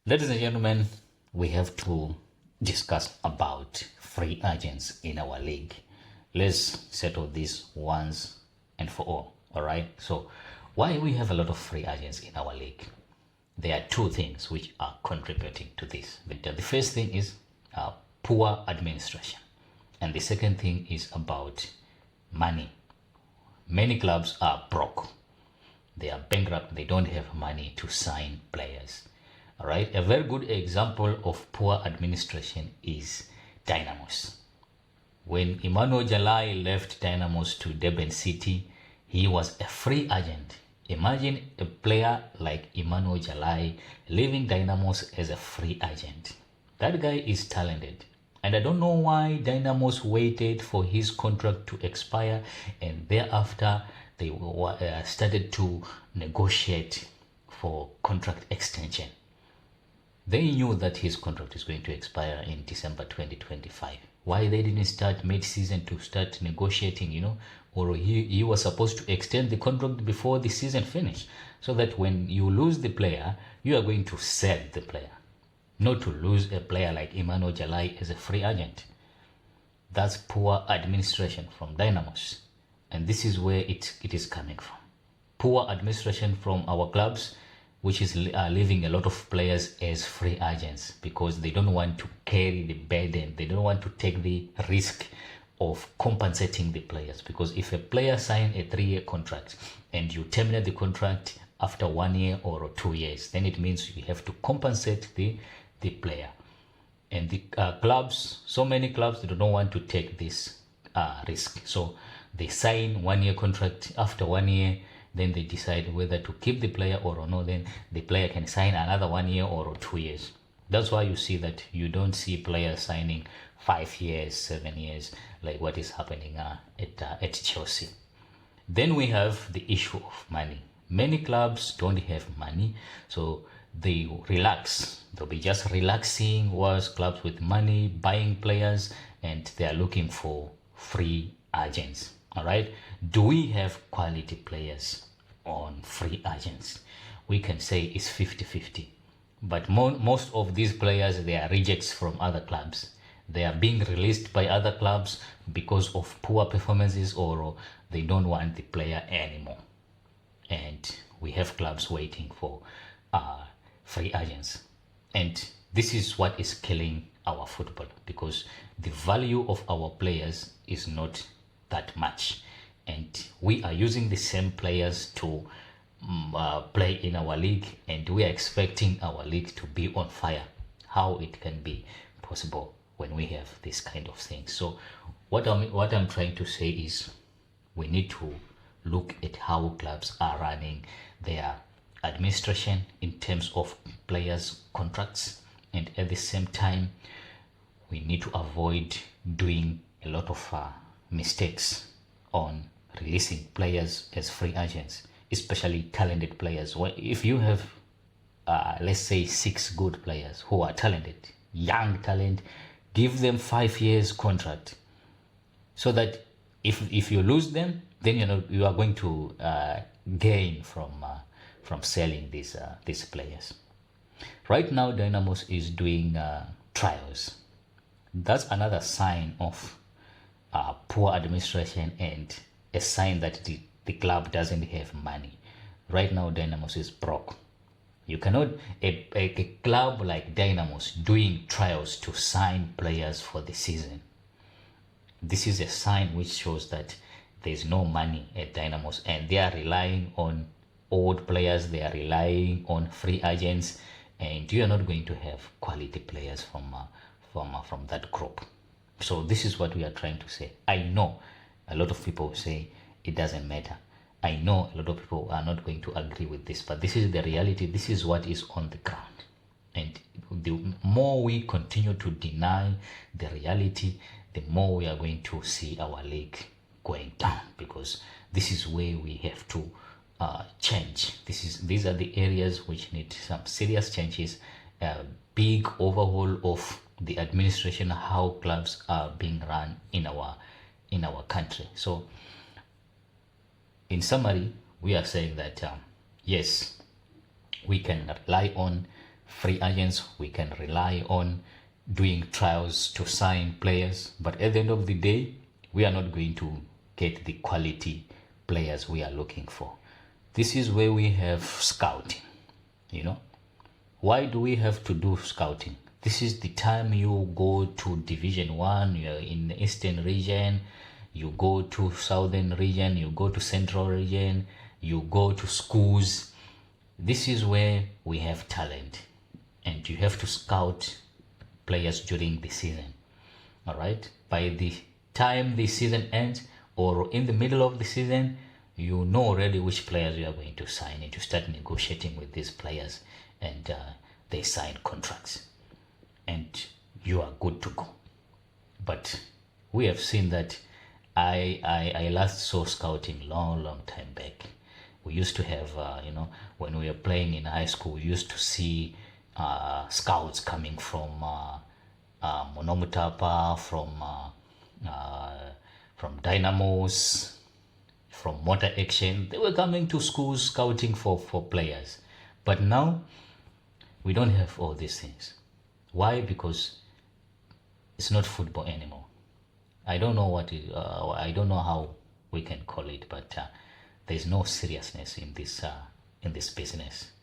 Ladies and gentlemen, we have to discuss about free agents in our league. Let's settle this once and for all. All right. So, why we have a lot of free agents in our league? There are two things which are contributing to this. The first thing is poor administration, and the second thing is about money. Many clubs are broke. They are bankrupt. They don't have money to sign players. All right. A very good example of poor administration is Dynamos. When Emmanuel Jalai left Dynamos to Durban City, he was a free agent. Imagine a player like Emmanuel Jalai leaving Dynamos as a free agent. That guy is talented. And I don't know why Dynamos waited for his contract to expire and thereafter they started to negotiate for contract extension. They knew that his contract is going to expire in December 2025. Why they didn't start mid-season to start negotiating, or he was supposed to extend the contract before the season finished, so that when you lose the player, you are going to sell the player, not to lose a player like Emmanuel Jalai as a free agent. That's poor administration from Dynamos, and this is where it is coming from. Poor administration from our clubs, which is leaving a lot of players as free agents because they don't want to carry the burden. They don't want to take the risk of compensating the players, because if a player signs a 3-year contract and you terminate the contract after 1 year or 2 years, then it means you have to compensate the player. And the clubs, so many clubs, they don't want to take this risk. So they sign 1-year contract. After 1 year, then they decide whether to keep the player or not. Then the player can sign another 1 year or 2 years. That's why you see that you don't see players signing 5 years, 7 years, like what is happening at Chelsea. Then we have the issue of money. Many clubs don't have money, so they relax. They'll be just relaxing, whilst clubs with money buying players, and they are looking for free agents. All right. Do we have quality players on free agents? We can say it's 50-50. But most of these players, they are rejects from other clubs. They are being released by other clubs because of poor performances, or they don't want the player anymore. And we have clubs waiting for free agents. And this is what is killing our football, because the value of our players is not that much, and we are using the same players to play in our league, and we are expecting our league to be on fire. How it can be possible when we have this kind of thing? So what I'm trying to say is we need to look at how clubs are running their administration in terms of players contracts, and at the same time we need to avoid doing a lot of mistakes on releasing players as free agents, especially talented players. If you have let's say 6 good players who are talented, young talent, give them 5 years contract, so that if you lose them, then you are going to gain from selling these players. Right now Dynamos is doing trials. That's another sign of poor administration and a sign that the club doesn't have money. Right now Dynamos is broke. You cannot, a club like Dynamos doing trials to sign players for the season. This is a sign which shows that there's no money at Dynamos, and they are relying on old players, they are relying on free agents, and you are not going to have quality players from that group. So this is what we are trying to say. I know a lot of people say it doesn't matter. I know a lot of people are not going to agree with this, but this is the reality. This is what is on the ground. And the more we continue to deny the reality, the more we are going to see our league going down, because this is where we have to change. These are the areas which need some serious changes, a big overhaul of the administration, how clubs are being run in our country. So in summary, we are saying that yes, we can rely on free agents, we can rely on doing trials to sign players, but at the end of the day, we are not going to get the quality players we are looking for. This is where we have scouting. Why do we have to do scouting? This is the time you go to Division 1, you're in the Eastern region, you go to Southern region, you go to Central region, you go to schools. This is where we have talent, and you have to scout players during the season. All right, by the time the season ends or in the middle of the season, you know already which players you are going to sign, and you start negotiating with these players, and they sign contracts, and you are good to go. But we have seen that I last saw scouting long time back. We used to have, when we were playing in high school, we used to see scouts coming from Monomotapa, from Dynamos, from Motor Action. They were coming to schools scouting for players. But now, we don't have all these things. Why? Because it's not football anymore. I don't know I don't know how we can call it, but there's no seriousness in this business.